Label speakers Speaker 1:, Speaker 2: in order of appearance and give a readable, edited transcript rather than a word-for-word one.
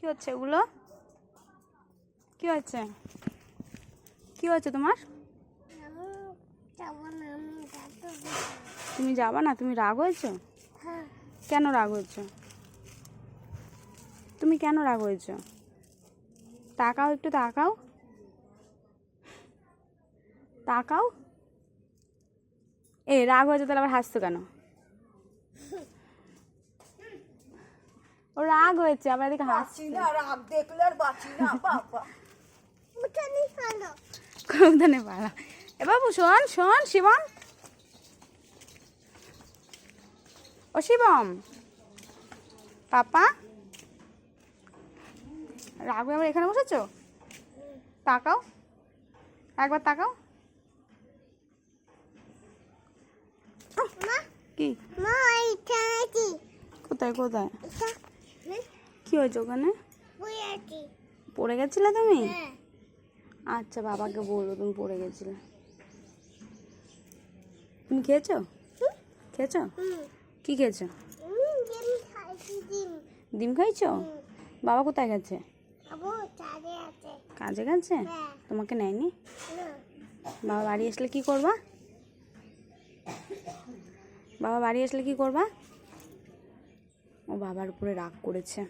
Speaker 1: কি হচ্ছে এগুলো? কি হচ্ছে? কি হচ্ছে তোমার? তুমি যাবা না? তুমি রাগ হয়েছো? কেন রাগ হয়েছো? তুমি কেন রাগ হয়েছো? তাকাও, একটু তাকাও, তাকাও। এ রাগ হয়েছে তাহলে আবার হাসছো কেন? ও রাগ হয়েছে আবার এদিকে হাসছি
Speaker 2: না, রাগ দেখলে আর বাঁচি না বাবা।
Speaker 1: কোথানে পালা। এ বাবু শোন শোন, শিবম, ও শিবম, পাপা রাগ হয়ে আবার এখানে বসেছো? তাকাও, একবার তাকাও। কি কোথায় কোথায় কি হয়েছে ওখানে? পড়ে গেছিলে তুমি? আচ্ছা, বাবাকে বলবো তুমি পড়ে গেছিলে। তুমি খেয়েছো? খেয়েছো? কি খেয়েছো? ডিম খাইছো? বাবা কোথায় গেছে? কাজে গেছে? তোমাকে নেয়নি? বাবা বাড়ি আসলে কি করবা? বাবা বাড়ি আসলে কি করবা? ও বাবার উপরে রাগ করেছে।